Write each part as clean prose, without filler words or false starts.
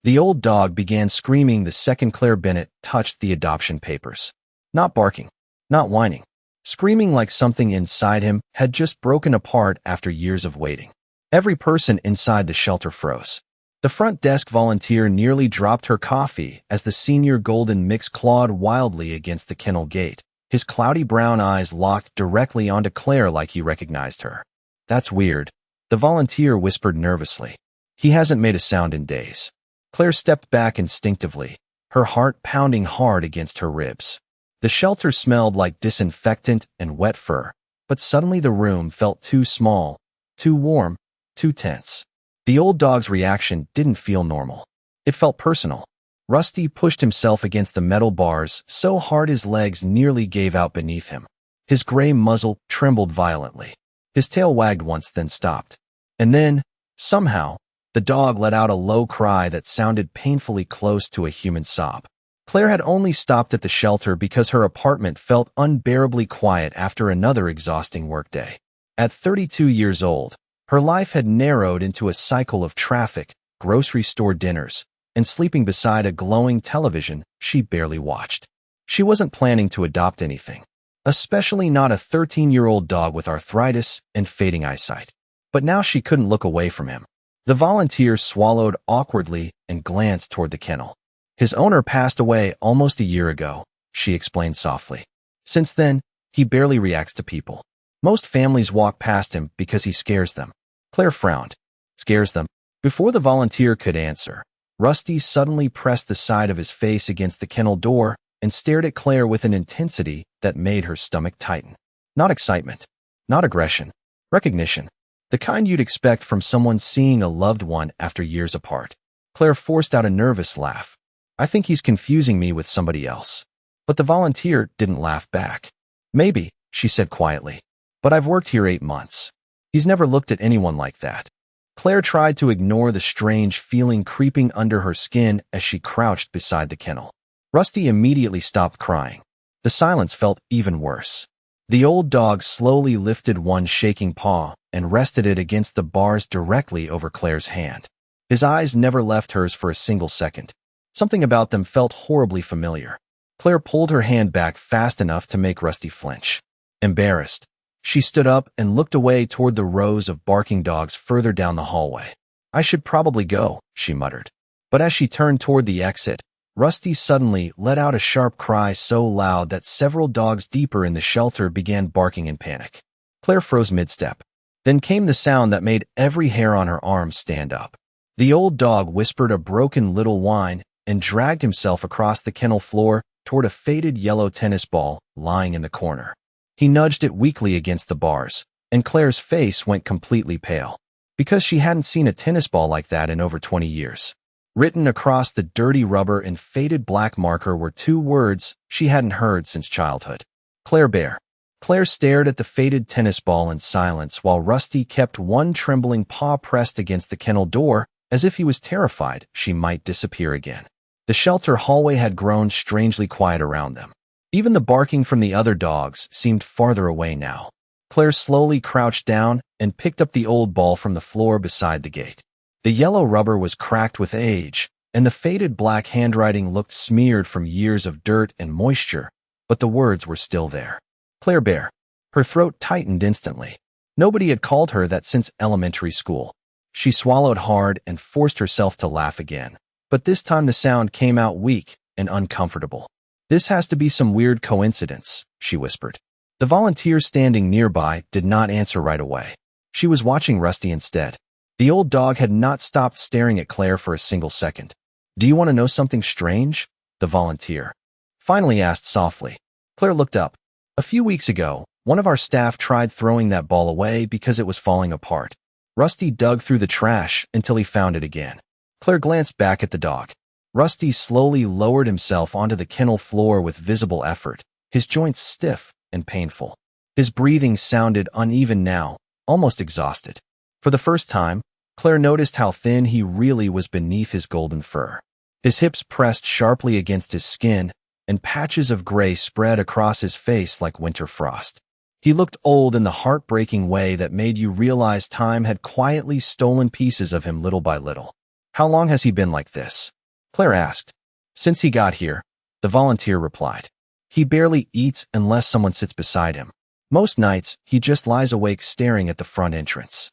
The old dog began screaming the second Claire Bennett touched the adoption papers. Not barking, not whining, screaming like something inside him had just broken apart after years of waiting. Every person inside the shelter froze. The front desk volunteer nearly dropped her coffee as the senior golden mix clawed wildly against the kennel gate. His cloudy brown eyes locked directly onto Claire like he recognized her. "That's weird," the volunteer whispered nervously. "He hasn't made a sound in days." Claire stepped back instinctively, her heart pounding hard against her ribs. The shelter smelled like disinfectant and wet fur, but suddenly the room felt too small, too warm, too tense. The old dog's reaction didn't feel normal. It felt personal. Rusty pushed himself against the metal bars so hard his legs nearly gave out beneath him. His gray muzzle trembled violently. His tail wagged once, then stopped. And then, somehow, the dog let out a low cry that sounded painfully close to a human sob. Claire had only stopped at the shelter because her apartment felt unbearably quiet after another exhausting workday. At 32 years old, her life had narrowed into a cycle of traffic, grocery store dinners, and sleeping beside a glowing television she barely watched. She wasn't planning to adopt anything, especially not a 13-year-old dog with arthritis and fading eyesight. But now she couldn't look away from him. The volunteer swallowed awkwardly and glanced toward the kennel. "His owner passed away almost a year ago," she explained softly. "Since then, he barely reacts to people. Most families walk past him because he scares them." Claire frowned. "Scares them?" Before the volunteer could answer, Rusty suddenly pressed the side of his face against the kennel door and stared at Claire with an intensity that made her stomach tighten. Not excitement, not aggression, recognition. The kind you'd expect from someone seeing a loved one after years apart. Claire forced out a nervous laugh. "I think he's confusing me with somebody else." But the volunteer didn't laugh back. "Maybe," she said quietly, "but I've worked here 8 months. He's never looked at anyone like that." Claire tried to ignore the strange feeling creeping under her skin as she crouched beside the kennel. Rusty immediately stopped crying. The silence felt even worse. The old dog slowly lifted one shaking paw and rested it against the bars directly over Claire's hand. His eyes never left hers for a single second. Something about them felt horribly familiar. Claire pulled her hand back fast enough to make Rusty flinch. Embarrassed, she stood up and looked away toward the rows of barking dogs further down the hallway. "I should probably go," she muttered. But as she turned toward the exit, Rusty suddenly let out a sharp cry so loud that several dogs deeper in the shelter began barking in panic. Claire froze mid-step. Then came the sound that made every hair on her arm stand up. The old dog whispered a broken little whine and dragged himself across the kennel floor toward a faded yellow tennis ball lying in the corner. He nudged it weakly against the bars, and Claire's face went completely pale, because she hadn't seen a tennis ball like that in over 20 years. Written across the dirty rubber in faded black marker were 2 words she hadn't heard since childhood. "Claire Bear." Claire stared at the faded tennis ball in silence while Rusty kept one trembling paw pressed against the kennel door as if he was terrified she might disappear again. The shelter hallway had grown strangely quiet around them. Even the barking from the other dogs seemed farther away now. Claire slowly crouched down and picked up the old ball from the floor beside the gate. The yellow rubber was cracked with age, and the faded black handwriting looked smeared from years of dirt and moisture, but the words were still there. Claire Bear. Her throat tightened instantly. Nobody had called her that since elementary school. She swallowed hard and forced herself to laugh again, but this time the sound came out weak and uncomfortable. "This has to be some weird coincidence," she whispered. The volunteer standing nearby did not answer right away. She was watching Rusty instead. The old dog had not stopped staring at Claire for a single second. "Do you want to know something strange?" the volunteer finally asked softly. Claire looked up. "A few weeks ago, one of our staff tried throwing that ball away because it was falling apart. Rusty dug through the trash until he found it again." Claire glanced back at the dog. Rusty slowly lowered himself onto the kennel floor with visible effort, his joints stiff and painful. His breathing sounded uneven now, almost exhausted. For the first time, Claire noticed how thin he really was beneath his golden fur. His hips pressed sharply against his skin, and patches of gray spread across his face like winter frost. He looked old in the heartbreaking way that made you realize time had quietly stolen pieces of him little by little. How long has he been like this? Claire asked. Since he got here, the volunteer replied. He barely eats unless someone sits beside him. Most nights, he just lies awake staring at the front entrance.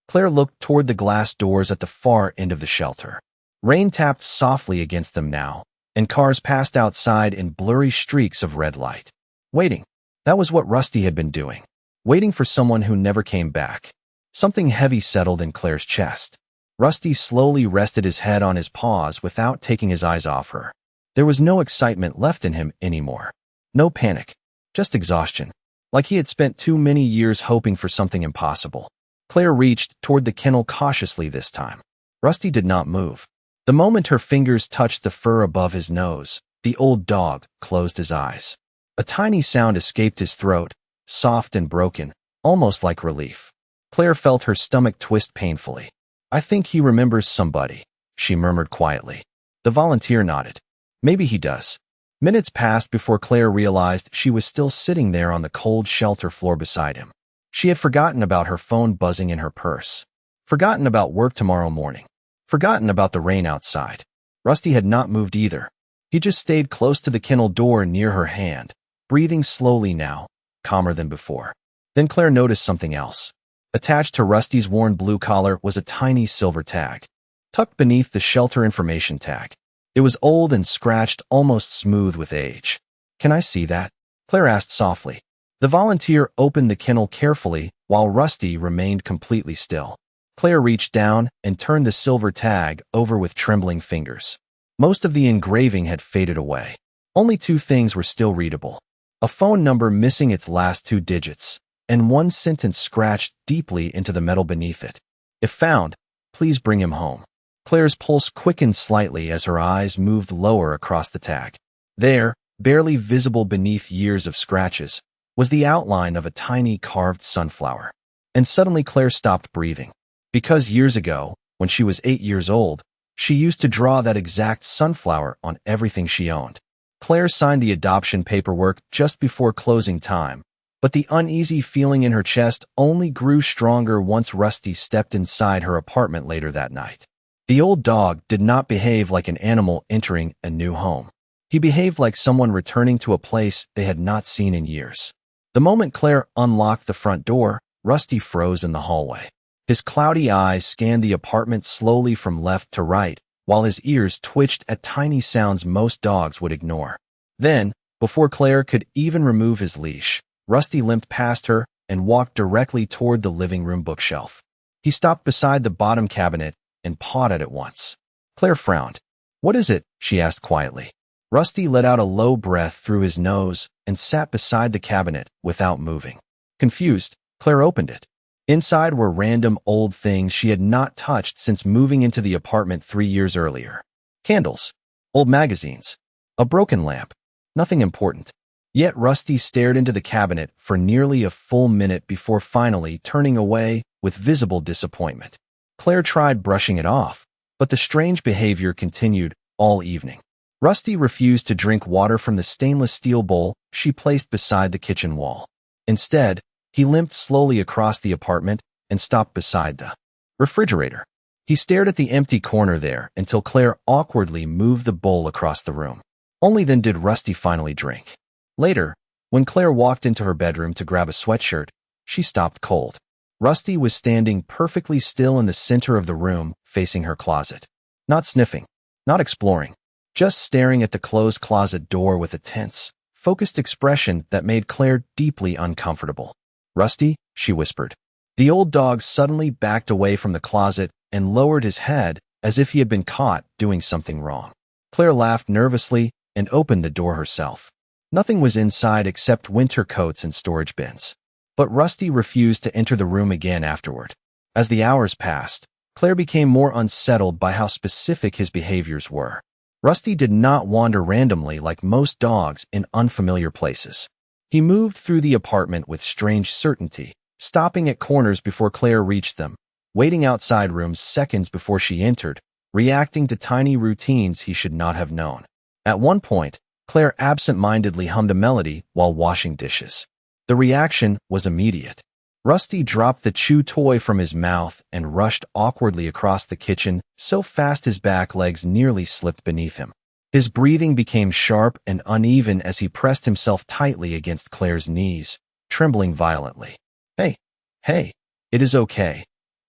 Claire looked toward the glass doors at the far end of the shelter. Rain tapped softly against them now, and cars passed outside in blurry streaks of red light. Waiting. That was what Rusty had been doing. Waiting for someone who never came back. Something heavy settled in Claire's chest. Rusty slowly rested his head on his paws without taking his eyes off her. There was no excitement left in him anymore. No panic. Just exhaustion. Like he had spent too many years hoping for something impossible. Claire reached toward the kennel cautiously this time. Rusty did not move. The moment her fingers touched the fur above his nose, the old dog closed his eyes. A tiny sound escaped his throat, soft and broken, almost like relief. Claire felt her stomach twist painfully. I think he remembers somebody, she murmured quietly. The volunteer nodded. Maybe he does. Minutes passed before Claire realized she was still sitting there on the cold shelter floor beside him. She had forgotten about her phone buzzing in her purse. Forgotten about work tomorrow morning. Forgotten about the rain outside. Rusty had not moved either. He just stayed close to the kennel door near her hand, breathing slowly now, calmer than before. Then Claire noticed something else. Attached to Rusty's worn blue collar was a tiny silver tag, tucked beneath the shelter information tag. It was old and scratched, almost smooth with age. Can I see that? Claire asked softly. The volunteer opened the kennel carefully while Rusty remained completely still. Claire reached down and turned the silver tag over with trembling fingers. Most of the engraving had faded away. Only two things were still readable. A phone number missing its last two digits, and one sentence scratched deeply into the metal beneath it. If found, please bring him home. Claire's pulse quickened slightly as her eyes moved lower across the tag. There, barely visible beneath years of scratches, was the outline of a tiny carved sunflower. And suddenly Claire stopped breathing. Because years ago, when she was 8 years old, she used to draw that exact sunflower on everything she owned. Claire signed the adoption paperwork just before closing time, but the uneasy feeling in her chest only grew stronger once Rusty stepped inside her apartment later that night. The old dog did not behave like an animal entering a new home. He behaved like someone returning to a place they had not seen in years. The moment Claire unlocked the front door, Rusty froze in the hallway. His cloudy eyes scanned the apartment slowly from left to right, while his ears twitched at tiny sounds most dogs would ignore. Then, before Claire could even remove his leash, Rusty limped past her and walked directly toward the living room bookshelf. He stopped beside the bottom cabinet and pawed at it once. Claire frowned. What is it? She asked quietly. Rusty let out a low breath through his nose and sat beside the cabinet without moving. Confused, Claire opened it. Inside were random old things she had not touched since moving into the apartment 3 years earlier. Candles, old magazines, a broken lamp. Nothing important. Yet Rusty stared into the cabinet for nearly a full minute before finally turning away with visible disappointment. Claire tried brushing it off, but the strange behavior continued all evening. Rusty refused to drink water from the stainless steel bowl she placed beside the kitchen wall. Instead, he limped slowly across the apartment and stopped beside the refrigerator. He stared at the empty corner there until Claire awkwardly moved the bowl across the room. Only then did Rusty finally drink. Later, when Claire walked into her bedroom to grab a sweatshirt, she stopped cold. Rusty was standing perfectly still in the center of the room, facing her closet. Not sniffing, not exploring, just staring at the closed closet door with a tense, focused expression that made Claire deeply uncomfortable. Rusty, she whispered. The old dog suddenly backed away from the closet and lowered his head as if he had been caught doing something wrong. Claire laughed nervously and opened the door herself. Nothing was inside except winter coats and storage bins. But Rusty refused to enter the room again afterward. As the hours passed, Claire became more unsettled by how specific his behaviors were. Rusty did not wander randomly like most dogs in unfamiliar places. He moved through the apartment with strange certainty, stopping at corners before Claire reached them, waiting outside rooms seconds before she entered, reacting to tiny routines he should not have known. At one point, Claire absent-mindedly hummed a melody while washing dishes. The reaction was immediate. Rusty dropped the chew toy from his mouth and rushed awkwardly across the kitchen, so fast his back legs nearly slipped beneath him. His breathing became sharp and uneven as he pressed himself tightly against Claire's knees, trembling violently. Hey, hey, it is okay,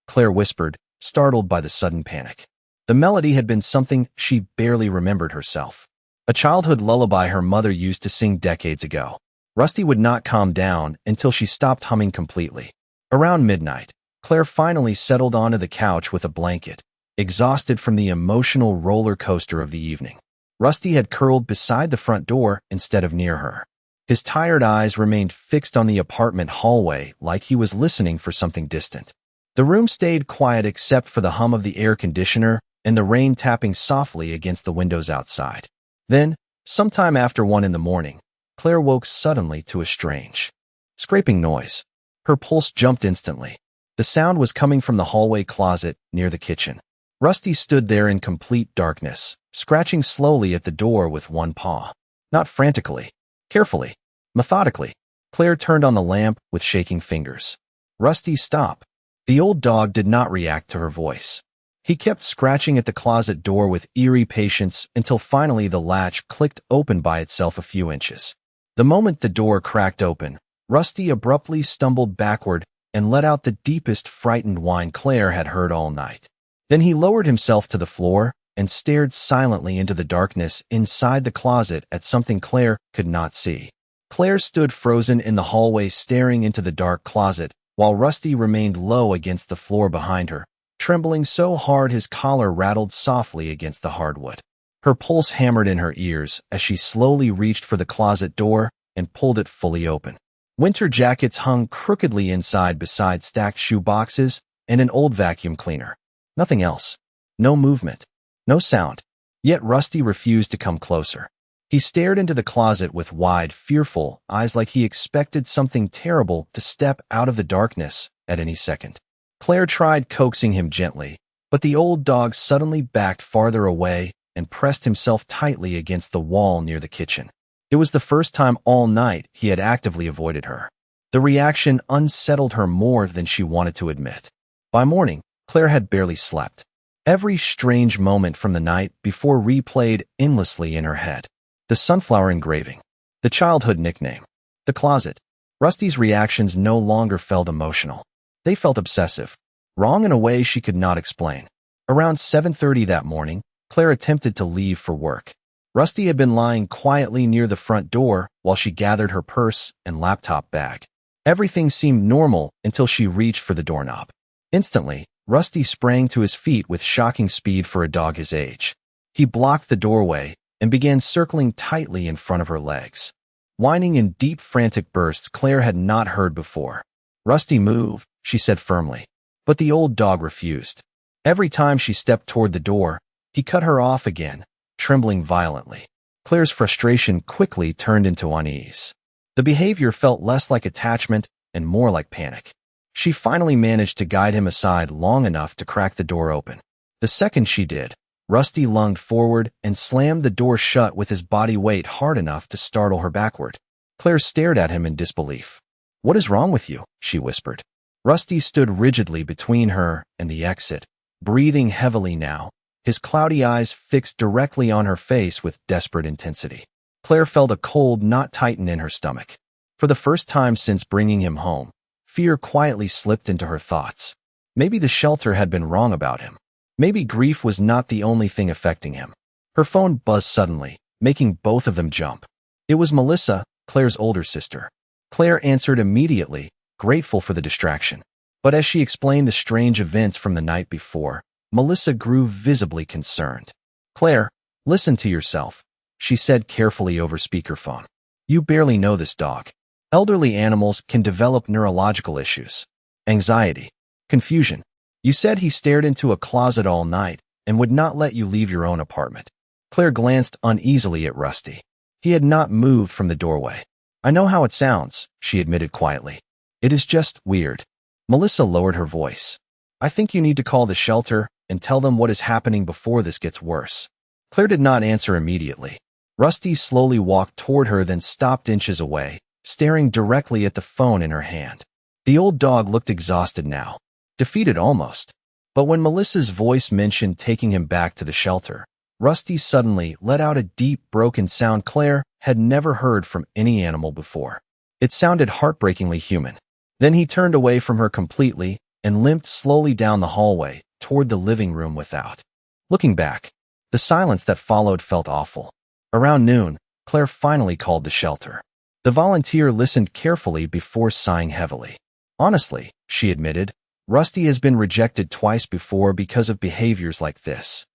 Claire whispered, startled by the sudden panic. The melody had been something she barely remembered herself. A childhood lullaby her mother used to sing decades ago. Rusty would not calm down until she stopped humming completely. Around midnight, Claire finally settled onto the couch with a blanket, exhausted from the emotional roller coaster of the evening. Rusty had curled beside the front door instead of near her. His tired eyes remained fixed on the apartment hallway like he was listening for something distant. The room stayed quiet except for the hum of the air conditioner and the rain tapping softly against the windows outside. Then, sometime after 1 in the morning, Claire woke suddenly to a strange, scraping noise. Her pulse jumped instantly. The sound was coming from the hallway closet near the kitchen. Rusty stood there in complete darkness, scratching slowly at the door with one paw. Not frantically, carefully, methodically. Claire turned on the lamp with shaking fingers. Rusty, stop. The old dog did not react to her voice. He kept scratching at the closet door with eerie patience until finally the latch clicked open by itself a few inches. The moment the door cracked open, Rusty abruptly stumbled backward and let out the deepest frightened whine Claire had heard all night. Then he lowered himself to the floor and stared silently into the darkness inside the closet at something Claire could not see. Claire stood frozen in the hallway staring into the dark closet, while Rusty remained low against the floor behind her, trembling so hard his collar rattled softly against the hardwood. Her pulse hammered in her ears as she slowly reached for the closet door and pulled it fully open. Winter jackets hung crookedly inside beside stacked shoe boxes and an old vacuum cleaner. Nothing else. No movement. No sound. Yet Rusty refused to come closer. He stared into the closet with wide, fearful eyes like he expected something terrible to step out of the darkness at any second. Claire tried coaxing him gently, but the old dog suddenly backed farther away and pressed himself tightly against the wall near the kitchen. It was the first time all night he had actively avoided her. The reaction unsettled her more than she wanted to admit. By morning, Claire had barely slept. Every strange moment from the night before replayed endlessly in her head. The sunflower engraving, the childhood nickname, the closet. Rusty's reactions no longer felt emotional. They felt obsessive, wrong in a way she could not explain. Around 7:30 that morning, Claire attempted to leave for work. Rusty had been lying quietly near the front door while she gathered her purse and laptop bag. Everything seemed normal until she reached for the doorknob. Instantly, Rusty sprang to his feet with shocking speed for a dog his age. He blocked the doorway and began circling tightly in front of her legs. Whining in deep, frantic bursts Claire had not heard before. "Rusty, move," she said firmly. But the old dog refused. Every time she stepped toward the door, he cut her off again, trembling violently. Claire's frustration quickly turned into unease. The behavior felt less like attachment and more like panic. She finally managed to guide him aside long enough to crack the door open. The second she did, Rusty lunged forward and slammed the door shut with his body weight hard enough to startle her backward. Claire stared at him in disbelief. "What is wrong with you?" she whispered. Rusty stood rigidly between her and the exit, breathing heavily now, his cloudy eyes fixed directly on her face with desperate intensity. Claire felt a cold knot tighten in her stomach. For the first time since bringing him home, fear quietly slipped into her thoughts. Maybe the shelter had been wrong about him. Maybe grief was not the only thing affecting him. Her phone buzzed suddenly, making both of them jump. It was Melissa, Claire's older sister. Claire answered immediately, grateful for the distraction. But as she explained the strange events from the night before, Melissa grew visibly concerned. "Claire, listen to yourself," she said carefully over speakerphone. "You barely know this dog. Elderly animals can develop neurological issues, anxiety, confusion. You said he stared into a closet all night and would not let you leave your own apartment." Claire glanced uneasily at Rusty. He had not moved from the doorway. "I know how it sounds," she admitted quietly. "It is just weird." Melissa lowered her voice. "I think you need to call the shelter and tell them what is happening before this gets worse." Claire did not answer immediately. Rusty slowly walked toward her, then stopped inches away, staring directly at the phone in her hand. The old dog looked exhausted now, defeated almost. But when Melissa's voice mentioned taking him back to the shelter, Rusty suddenly let out a deep, broken sound Claire had never heard from any animal before. It sounded heartbreakingly human. Then he turned away from her completely and limped slowly down the hallway toward the living room without. Looking back, the silence that followed felt awful. Around noon, Claire finally called the shelter. The volunteer listened carefully before sighing heavily. Honestly, she admitted, Rusty has been rejected twice before because of behaviors like this.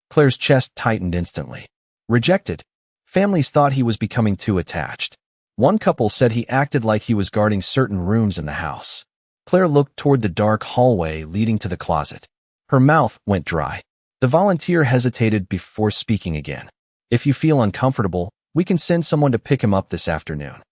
Claire's chest tightened instantly. Rejected? Families thought he was becoming too attached. One couple said he acted like he was guarding certain rooms in the house. Claire looked toward the dark hallway leading to the closet. Her mouth went dry. The volunteer hesitated before speaking again. If you feel uncomfortable, we can send someone to pick him up this afternoon.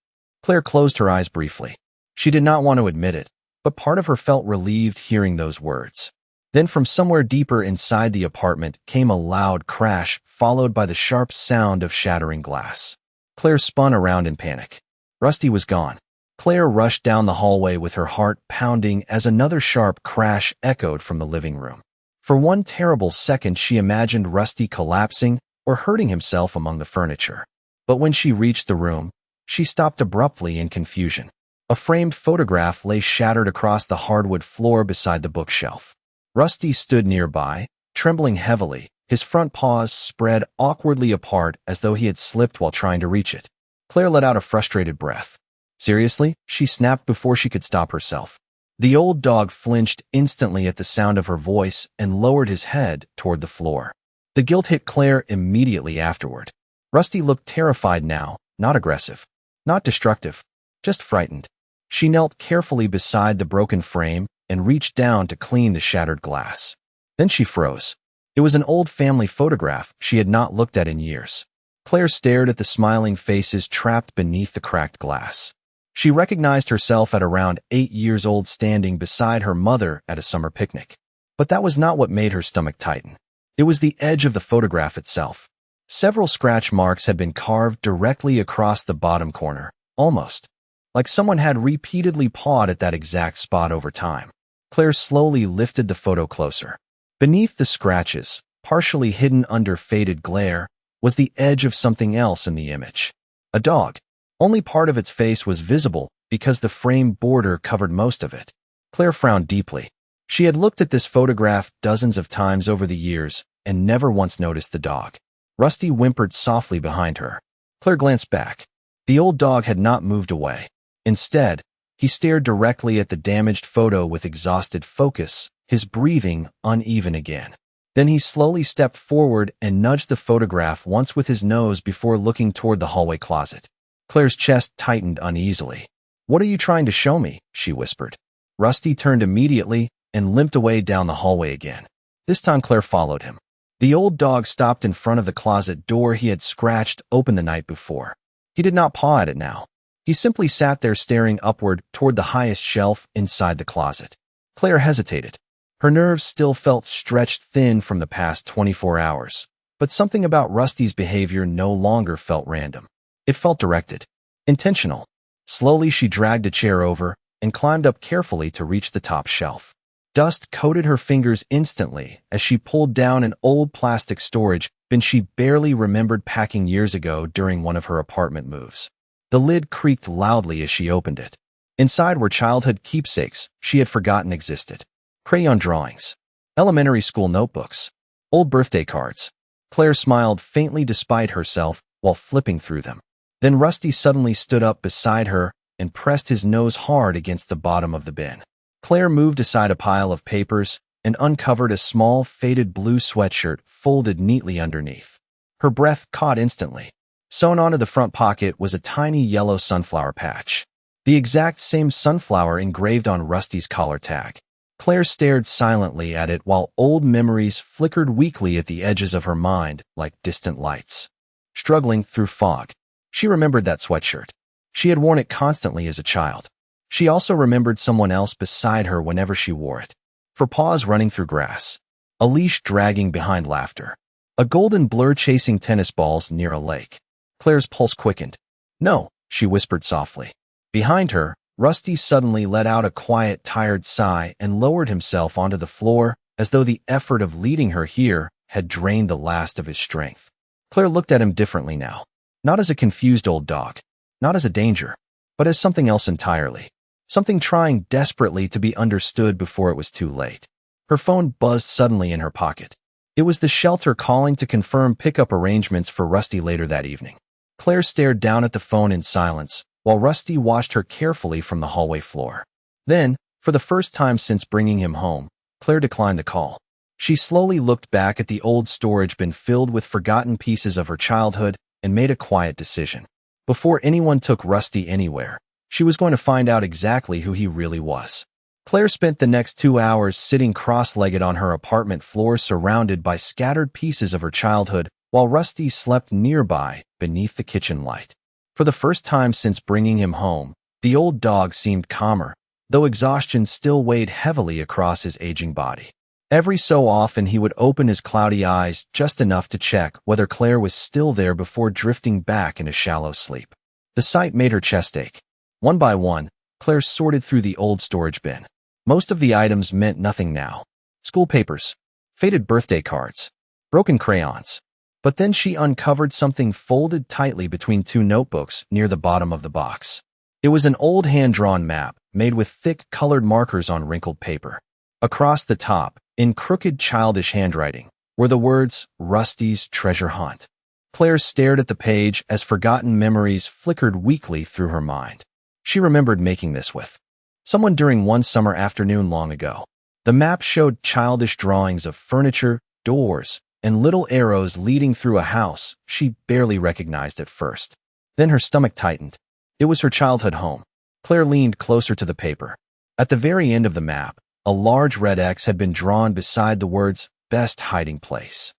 Claire closed her eyes briefly. She did not want to admit it, but part of her felt relieved hearing those words. Then from somewhere deeper inside the apartment came a loud crash, followed by the sharp sound of shattering glass. Claire spun around in panic. Rusty was gone. Claire rushed down the hallway with her heart pounding as another sharp crash echoed from the living room. For one terrible second she imagined Rusty collapsing or hurting himself among the furniture. But when she reached the room, she stopped abruptly in confusion. A framed photograph lay shattered across the hardwood floor beside the bookshelf. Rusty stood nearby, trembling heavily, his front paws spread awkwardly apart as though he had slipped while trying to reach it. Claire let out a frustrated breath. Seriously? She snapped before she could stop herself. The old dog flinched instantly at the sound of her voice and lowered his head toward the floor. The guilt hit Claire immediately afterward. Rusty looked terrified now, not aggressive, not destructive, just frightened. She knelt carefully beside the broken frame and reached down to clean the shattered glass. Then she froze. It was an old family photograph she had not looked at in years. Claire stared at the smiling faces trapped beneath the cracked glass. She recognized herself at around 8 years old standing beside her mother at a summer picnic. But that was not what made her stomach tighten. It was the edge of the photograph itself. Several scratch marks had been carved directly across the bottom corner, almost like someone had repeatedly pawed at that exact spot over time. Claire slowly lifted the photo closer. Beneath the scratches, partially hidden under faded glare, was the edge of something else in the image. A dog. Only part of its face was visible because the frame border covered most of it. Claire frowned deeply. She had looked at this photograph dozens of times over the years and never once noticed the dog. Rusty whimpered softly behind her. Claire glanced back. The old dog had not moved away. Instead, he stared directly at the damaged photo with exhausted focus, his breathing uneven again. Then he slowly stepped forward and nudged the photograph once with his nose before looking toward the hallway closet. Claire's chest tightened uneasily. "What are you trying to show me?" she whispered. Rusty turned immediately and limped away down the hallway again. This time Claire followed him. The old dog stopped in front of the closet door he had scratched open the night before. He did not paw at it now. He simply sat there staring upward toward the highest shelf inside the closet. Claire hesitated. Her nerves still felt stretched thin from the past 24 hours, but something about Rusty's behavior no longer felt random. It felt directed, intentional. Slowly she dragged a chair over and climbed up carefully to reach the top shelf. Dust coated her fingers instantly as she pulled down an old plastic storage bin she barely remembered packing years ago during one of her apartment moves. The lid creaked loudly as she opened it. Inside were childhood keepsakes she had forgotten existed. Crayon drawings, elementary school notebooks, old birthday cards. Claire smiled faintly despite herself while flipping through them. Then Rusty suddenly stood up beside her and pressed his nose hard against the bottom of the bin. Claire moved aside a pile of papers and uncovered a small, faded blue sweatshirt folded neatly underneath. Her breath caught instantly. Sewn onto the front pocket was a tiny yellow sunflower patch, the exact same sunflower engraved on Rusty's collar tag. Claire stared silently at it while old memories flickered weakly at the edges of her mind like distant lights. Struggling through fog, she remembered that sweatshirt. She had worn it constantly as a child. She also remembered someone else beside her whenever she wore it. For paws running through grass, a leash dragging behind laughter, a golden blur chasing tennis balls near a lake. Claire's pulse quickened. "No," she whispered softly. Behind her, Rusty suddenly let out a quiet, tired sigh and lowered himself onto the floor, as though the effort of leading her here had drained the last of his strength. Claire looked at him differently now. Not as a confused old dog. Not as a danger. But as something else entirely. Something trying desperately to be understood before it was too late. Her phone buzzed suddenly in her pocket. It was the shelter calling to confirm pickup arrangements for Rusty later that evening. Claire stared down at the phone in silence, while Rusty watched her carefully from the hallway floor. Then, for the first time since bringing him home, Claire declined the call. She slowly looked back at the old storage bin filled with forgotten pieces of her childhood and made a quiet decision. Before anyone took Rusty anywhere, she was going to find out exactly who he really was. Claire spent the next 2 hours sitting cross-legged on her apartment floor surrounded by scattered pieces of her childhood, while Rusty slept nearby beneath the kitchen light. For the first time since bringing him home, the old dog seemed calmer, though exhaustion still weighed heavily across his aging body. Every so often he would open his cloudy eyes just enough to check whether Claire was still there before drifting back into shallow sleep. The sight made her chest ache. One by one, Claire sorted through the old storage bin. Most of the items meant nothing now. School papers, faded birthday cards, broken crayons. But then she uncovered something folded tightly between 2 notebooks near the bottom of the box. It was an old hand-drawn map made with thick colored markers on wrinkled paper. Across the top, in crooked childish handwriting, were the words, Rusty's Treasure Hunt. Claire stared at the page as forgotten memories flickered weakly through her mind. She remembered making this with someone during one summer afternoon long ago. The map showed childish drawings of furniture, doors, and little arrows leading through a house she barely recognized at first. Then her stomach tightened. It was her childhood home. Claire leaned closer to the paper. At the very end of the map, a large red X had been drawn beside the words, best hiding place.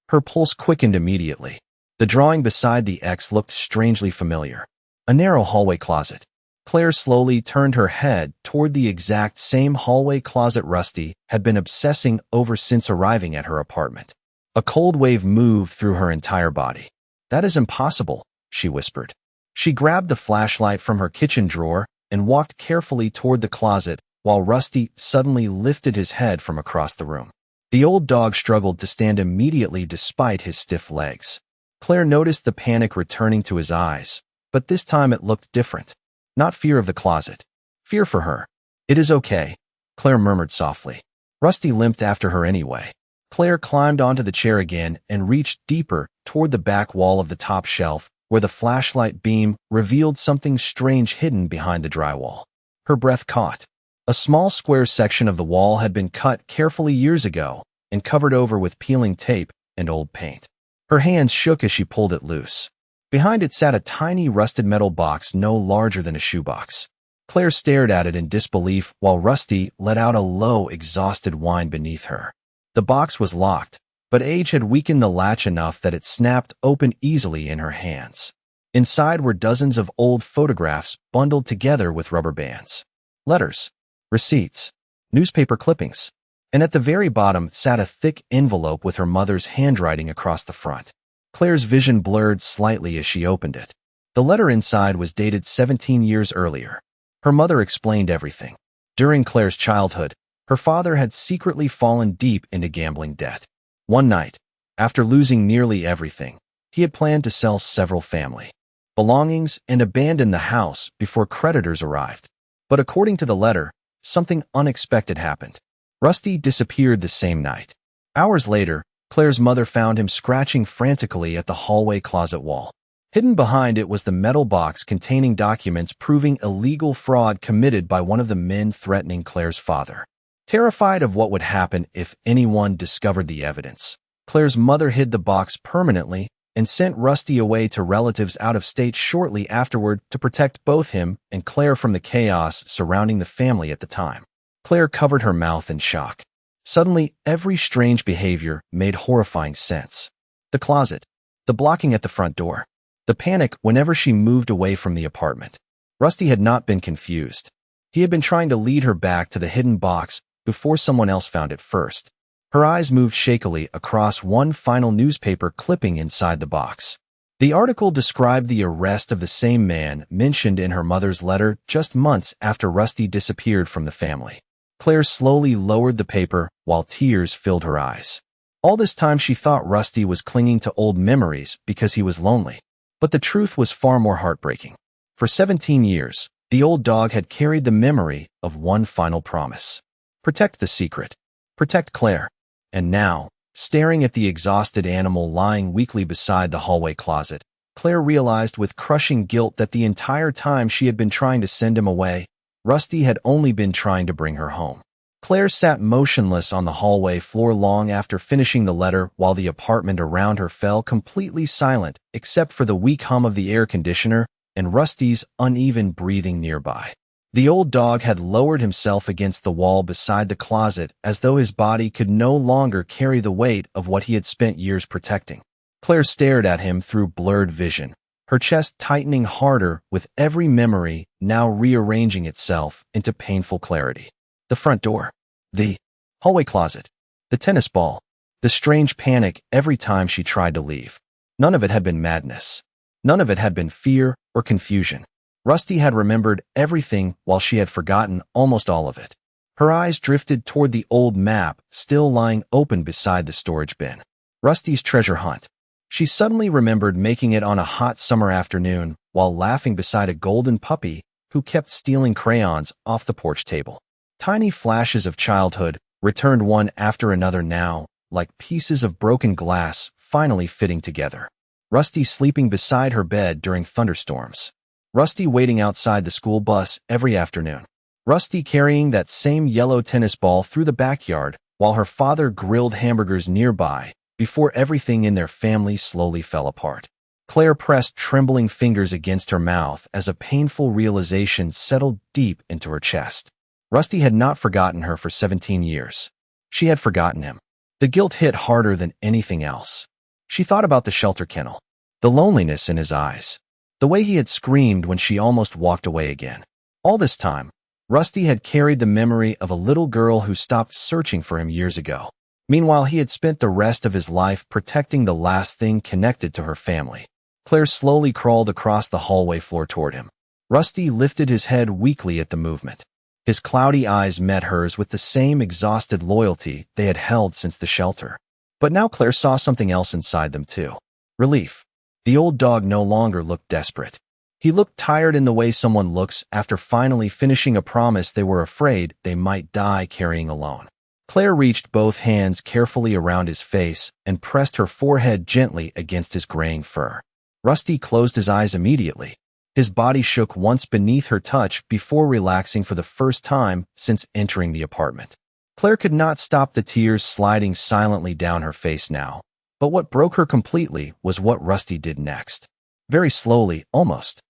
Her pulse quickened immediately. The drawing beside the X looked strangely familiar. A narrow hallway closet. Claire slowly turned her head toward the exact same hallway closet Rusty had been obsessing over since arriving at her apartment. A cold wave moved through her entire body. That is impossible, she whispered. She grabbed the flashlight from her kitchen drawer and walked carefully toward the closet while Rusty suddenly lifted his head from across the room. The old dog struggled to stand immediately despite his stiff legs. Claire noticed the panic returning to his eyes, but this time it looked different. Not fear of the closet. Fear for her. It is okay, Claire murmured softly. Rusty limped after her anyway. Claire climbed onto the chair again and reached deeper toward the back wall of the top shelf, where the flashlight beam revealed something strange hidden behind the drywall. Her breath caught. A small square section of the wall had been cut carefully years ago and covered over with peeling tape and old paint. Her hands shook as she pulled it loose. Behind it sat a tiny rusted metal box no larger than a shoebox. Claire stared at it in disbelief while Rusty let out a low, exhausted whine beneath her. The box was locked, but age had weakened the latch enough that it snapped open easily in her hands. Inside were dozens of old photographs bundled together with rubber bands. Letters, receipts, newspaper clippings, and at the very bottom sat a thick envelope with her mother's handwriting across the front. Claire's vision blurred slightly as she opened it. The letter inside was dated 17 years earlier. Her mother explained everything. During Claire's childhood, her father had secretly fallen deep into gambling debt. One night, after losing nearly everything, he had planned to sell several family belongings and abandon the house before creditors arrived. But according to the letter, something unexpected happened. Rusty disappeared the same night. Hours later, Claire's mother found him scratching frantically at the hallway closet wall. Hidden behind it was the metal box containing documents proving illegal fraud committed by one of the men threatening Claire's father. Terrified of what would happen if anyone discovered the evidence, Claire's mother hid the box permanently and sent Rusty away to relatives out of state shortly afterward to protect both him and Claire from the chaos surrounding the family at the time. Claire covered her mouth in shock. Suddenly, every strange behavior made horrifying sense. The closet, the blocking at the front door, the panic whenever she moved away from the apartment. Rusty had not been confused. He had been trying to lead her back to the hidden box before someone else found it first. Her eyes moved shakily across one final newspaper clipping inside the box. The article described the arrest of the same man mentioned in her mother's letter just months after Rusty disappeared from the family. Claire slowly lowered the paper while tears filled her eyes. All this time she thought Rusty was clinging to old memories because he was lonely. But the truth was far more heartbreaking. For 17 years, the old dog had carried the memory of one final promise. Protect the secret. Protect Claire. And now, staring at the exhausted animal lying weakly beside the hallway closet, Claire realized with crushing guilt that the entire time she had been trying to send him away, Rusty had only been trying to bring her home. Claire sat motionless on the hallway floor long after finishing the letter while the apartment around her fell completely silent except for the weak hum of the air conditioner and Rusty's uneven breathing nearby. The old dog had lowered himself against the wall beside the closet as though his body could no longer carry the weight of what he had spent years protecting. Claire stared at him through blurred vision, her chest tightening harder with every memory now rearranging itself into painful clarity. The front door, the hallway closet, the tennis ball, the strange panic every time she tried to leave. None of it had been madness. None of it had been fear or confusion. Rusty had remembered everything while she had forgotten almost all of it. Her eyes drifted toward the old map still lying open beside the storage bin. Rusty's treasure hunt. She suddenly remembered making it on a hot summer afternoon while laughing beside a golden puppy who kept stealing crayons off the porch table. Tiny flashes of childhood returned one after another now, like pieces of broken glass finally fitting together. Rusty sleeping beside her bed during thunderstorms. Rusty waiting outside the school bus every afternoon. Rusty carrying that same yellow tennis ball through the backyard while her father grilled hamburgers nearby before everything in their family slowly fell apart. Claire pressed trembling fingers against her mouth as a painful realization settled deep into her chest. Rusty had not forgotten her for 17 years. She had forgotten him. The guilt hit harder than anything else. She thought about the shelter kennel, the loneliness in his eyes, the way he had screamed when she almost walked away again. All this time, Rusty had carried the memory of a little girl who stopped searching for him years ago. Meanwhile, he had spent the rest of his life protecting the last thing connected to her family. Claire slowly crawled across the hallway floor toward him. Rusty lifted his head weakly at the movement. His cloudy eyes met hers with the same exhausted loyalty they had held since the shelter. But now Claire saw something else inside them too. Relief. The old dog no longer looked desperate. He looked tired in the way someone looks after finally finishing a promise they were afraid they might die carrying alone. Claire reached both hands carefully around his face and pressed her forehead gently against his graying fur. Rusty closed his eyes immediately. His body shook once beneath her touch before relaxing for the first time since entering the apartment. Claire could not stop the tears sliding silently down her face now, but what broke her completely was what Rusty did next. Very slowly, almost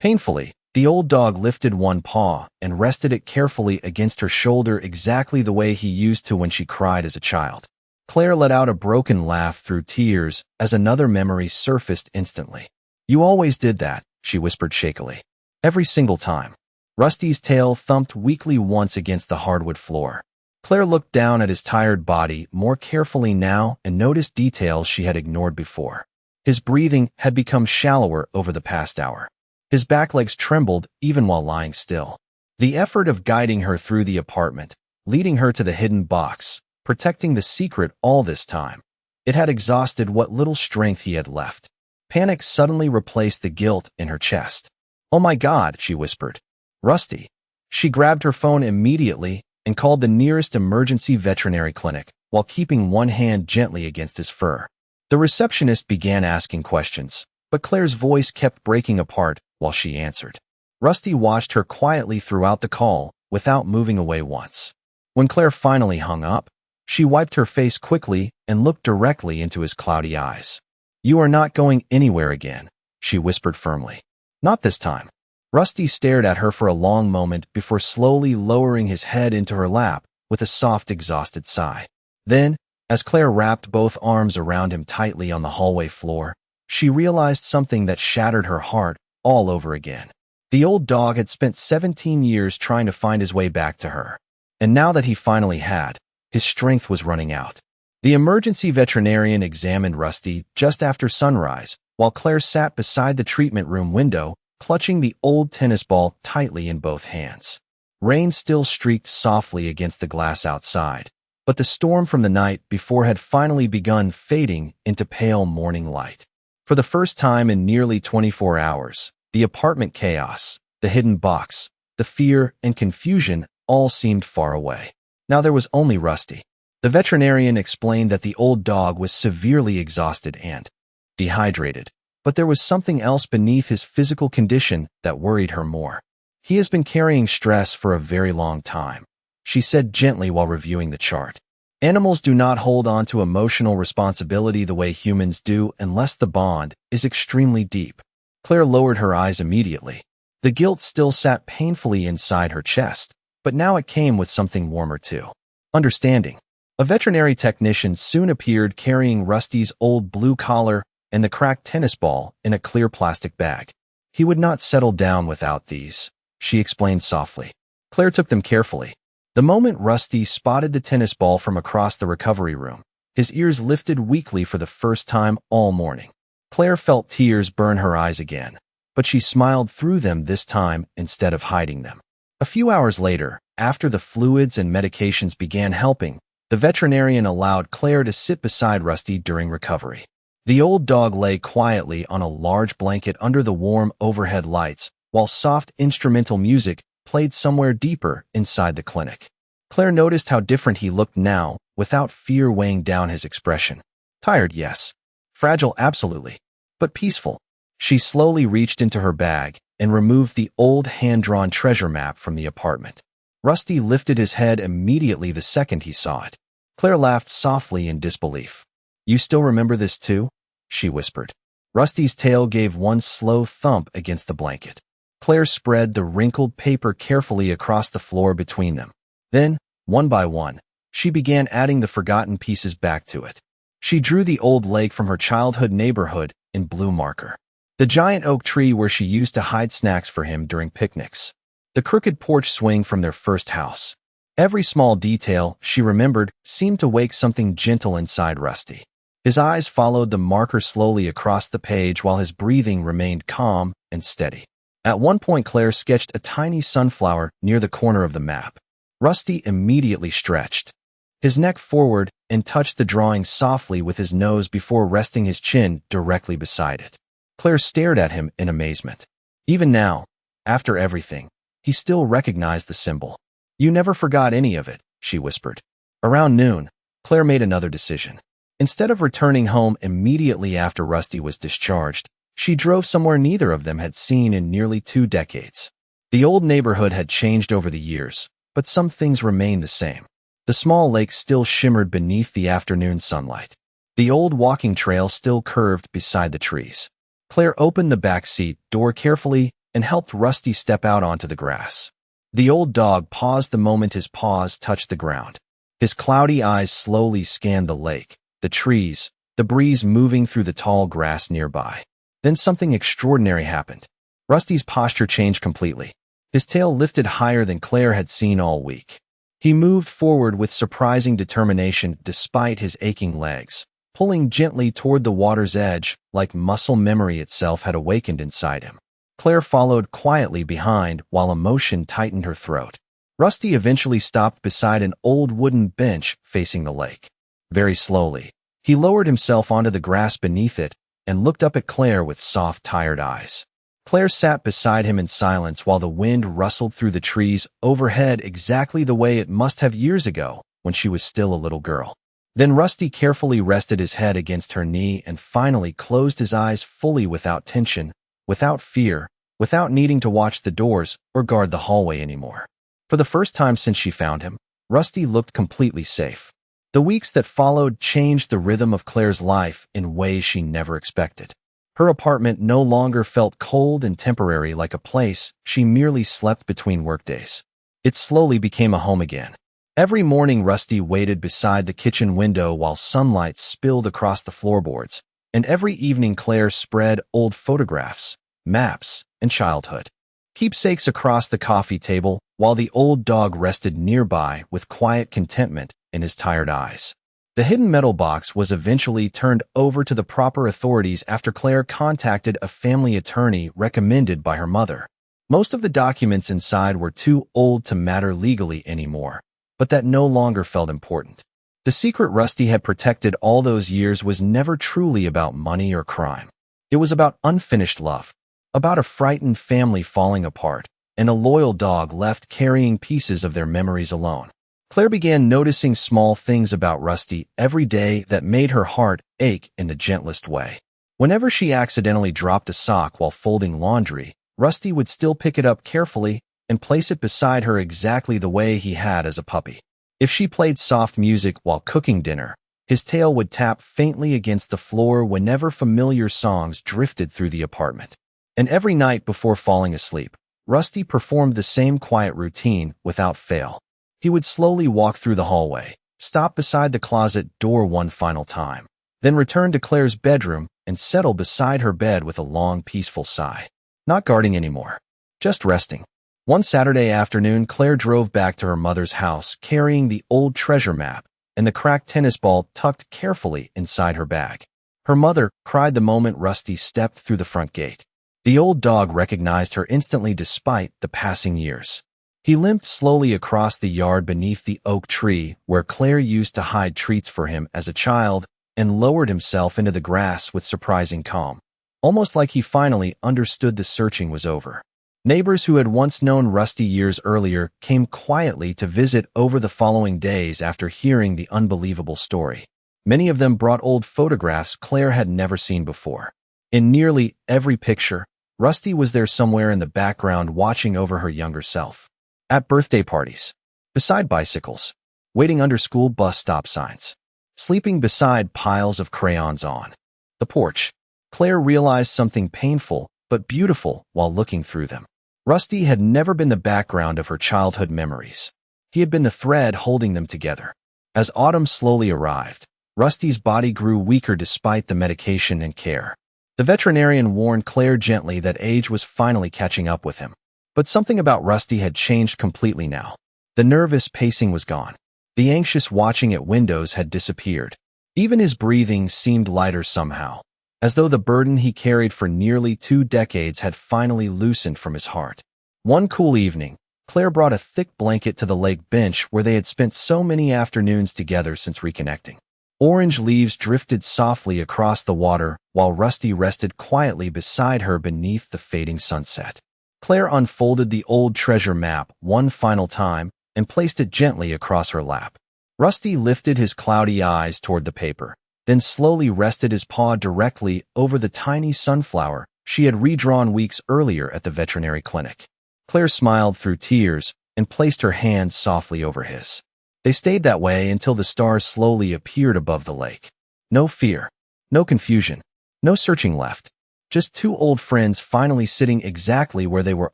painfully, the old dog lifted one paw and rested it carefully against her shoulder exactly the way he used to when she cried as a child. Claire let out a broken laugh through tears as another memory surfaced instantly. "You always did that," she whispered shakily. "Every single time." Rusty's tail thumped weakly once against the hardwood floor. Claire looked down at his tired body more carefully now and noticed details she had ignored before. His breathing had become shallower over the past hour. His back legs trembled even while lying still. The effort of guiding her through the apartment, leading her to the hidden box, protecting the secret all this time, it had exhausted what little strength he had left. Panic suddenly replaced the guilt in her chest. "Oh my God," she whispered. "Rusty." She grabbed her phone immediately and called the nearest emergency veterinary clinic while keeping one hand gently against his fur. The receptionist began asking questions, but Claire's voice kept breaking apart while she answered. Rusty watched her quietly throughout the call without moving away once. When Claire finally hung up, she wiped her face quickly and looked directly into his cloudy eyes. "You are not going anywhere again," she whispered firmly. "Not this time." Rusty stared at her for a long moment before slowly lowering his head into her lap with a soft, exhausted sigh. Then, as Claire wrapped both arms around him tightly on the hallway floor, she realized something that shattered her heart all over again. The old dog had spent 17 years trying to find his way back to her, and now that he finally had, his strength was running out. The emergency veterinarian examined Rusty just after sunrise while Claire sat beside the treatment room window, clutching the old tennis ball tightly in both hands. Rain still streaked softly against the glass outside, but the storm from the night before had finally begun fading into pale morning light. For the first time in nearly 24 hours, the apartment chaos, the hidden box, the fear and confusion all seemed far away. Now there was only Rusty. The veterinarian explained that the old dog was severely exhausted and dehydrated, but there was something else beneath his physical condition that worried her more. "He has been carrying stress for a very long time," she said gently while reviewing the chart. "Animals do not hold on to emotional responsibility the way humans do unless the bond is extremely deep." Claire lowered her eyes immediately. The guilt still sat painfully inside her chest, but now it came with something warmer too. Understanding. A veterinary technician soon appeared carrying Rusty's old blue collar and the cracked tennis ball in a clear plastic bag. "He would not settle down without these," she explained softly. Claire took them carefully. The moment Rusty spotted the tennis ball from across the recovery room, his ears lifted weakly for the first time all morning. Claire felt tears burn her eyes again, but she smiled through them this time instead of hiding them. A few hours later, after the fluids and medications began helping, the veterinarian allowed Claire to sit beside Rusty during recovery. The old dog lay quietly on a large blanket under the warm overhead lights, while soft instrumental music played somewhere deeper inside the clinic. Claire noticed how different he looked now, without fear weighing down his expression. Tired, yes. Fragile, absolutely. But peaceful. She slowly reached into her bag and removed the old hand-drawn treasure map from the apartment. Rusty lifted his head immediately the second he saw it. Claire laughed softly in disbelief. "You still remember this too?" she whispered. Rusty's tail gave one slow thump against the blanket. Claire spread the wrinkled paper carefully across the floor between them. Then, one by one, she began adding the forgotten pieces back to it. She drew the old lake from her childhood neighborhood in blue marker. The giant oak tree where she used to hide snacks for him during picnics. The crooked porch swing from their first house. Every small detail she remembered seemed to wake something gentle inside Rusty. His eyes followed the marker slowly across the page while his breathing remained calm and steady. At one point, Claire sketched a tiny sunflower near the corner of the map. Rusty immediately stretched his neck forward and touched the drawing softly with his nose before resting his chin directly beside it. Claire stared at him in amazement. Even now, after everything, he still recognized the symbol. "You never forgot any of it," she whispered. Around noon, Claire made another decision. Instead of returning home immediately after Rusty was discharged, she drove somewhere neither of them had seen in nearly 2 decades. The old neighborhood had changed over the years, but some things remained the same. The small lake still shimmered beneath the afternoon sunlight. The old walking trail still curved beside the trees. Claire opened the back seat door carefully and helped Rusty step out onto the grass. The old dog paused the moment his paws touched the ground. His cloudy eyes slowly scanned the lake, the trees, the breeze moving through the tall grass nearby. Then something extraordinary happened. Rusty's posture changed completely. His tail lifted higher than Claire had seen all week. He moved forward with surprising determination despite his aching legs, pulling gently toward the water's edge like muscle memory itself had awakened inside him. Claire followed quietly behind while emotion tightened her throat. Rusty eventually stopped beside an old wooden bench facing the lake. Very slowly, he lowered himself onto the grass beneath it and looked up at Claire with soft, tired eyes. Claire sat beside him in silence while the wind rustled through the trees overhead exactly the way it must have years ago when she was still a little girl. Then Rusty carefully rested his head against her knee and finally closed his eyes fully without tension, without fear, without needing to watch the doors or guard the hallway anymore. For the first time since she found him, Rusty looked completely safe. The weeks that followed changed the rhythm of Claire's life in ways she never expected. Her apartment no longer felt cold and temporary like a place she merely slept between workdays. It slowly became a home again. Every morning Rusty waited beside the kitchen window while sunlight spilled across the floorboards, and every evening Claire spread old photographs, maps, and childhood keepsakes across the coffee table while the old dog rested nearby with quiet contentment in his tired eyes. The hidden metal box was eventually turned over to the proper authorities after Claire contacted a family attorney recommended by her mother. Most of the documents inside were too old to matter legally anymore, but that no longer felt important. The secret Rusty had protected all those years was never truly about money or crime. It was about unfinished love, about a frightened family falling apart, and a loyal dog left carrying pieces of their memories alone. Claire began noticing small things about Rusty every day that made her heart ache in the gentlest way. Whenever she accidentally dropped a sock while folding laundry, Rusty would still pick it up carefully and place it beside her exactly the way he had as a puppy. If she played soft music while cooking dinner, his tail would tap faintly against the floor whenever familiar songs drifted through the apartment. And every night before falling asleep, Rusty performed the same quiet routine without fail. He would slowly walk through the hallway, stop beside the closet door one final time, then return to Claire's bedroom and settle beside her bed with a long, peaceful sigh. Not guarding anymore, just resting. One Saturday afternoon, Claire drove back to her mother's house carrying the old treasure map and the cracked tennis ball tucked carefully inside her bag. Her mother cried the moment Rusty stepped through the front gate. The old dog recognized her instantly despite the passing years. He limped slowly across the yard beneath the oak tree where Claire used to hide treats for him as a child and lowered himself into the grass with surprising calm, almost like he finally understood the searching was over. Neighbors who had once known Rusty years earlier came quietly to visit over the following days after hearing the unbelievable story. Many of them brought old photographs Claire had never seen before. In nearly every picture, Rusty was there somewhere in the background watching over her younger self. At birthday parties, beside bicycles, waiting under school bus stop signs, sleeping beside piles of crayons on the porch. Claire realized something painful but beautiful while looking through them. Rusty had never been the background of her childhood memories. He had been the thread holding them together. As autumn slowly arrived, Rusty's body grew weaker despite the medication and care. The veterinarian warned Claire gently that age was finally catching up with him. But something about Rusty had changed completely now. The nervous pacing was gone. The anxious watching at windows had disappeared. Even his breathing seemed lighter somehow, as though the burden he carried for nearly 2 decades had finally loosened from his heart. One cool evening, Claire brought a thick blanket to the lake bench where they had spent so many afternoons together since reconnecting. Orange leaves drifted softly across the water while Rusty rested quietly beside her beneath the fading sunset. Claire unfolded the old treasure map one final time and placed it gently across her lap. Rusty lifted his cloudy eyes toward the paper, then slowly rested his paw directly over the tiny sunflower she had redrawn weeks earlier at the veterinary clinic. Claire smiled through tears and placed her hand softly over his. They stayed that way until the stars slowly appeared above the lake. No fear, no confusion, no searching left. Just 2 old friends finally sitting exactly where they were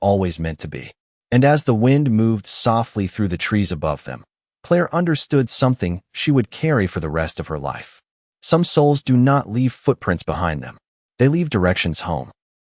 always meant to be. And as the wind moved softly through the trees above them, Claire understood something she would carry for the rest of her life. Some souls do not leave footprints behind them. They leave directions home.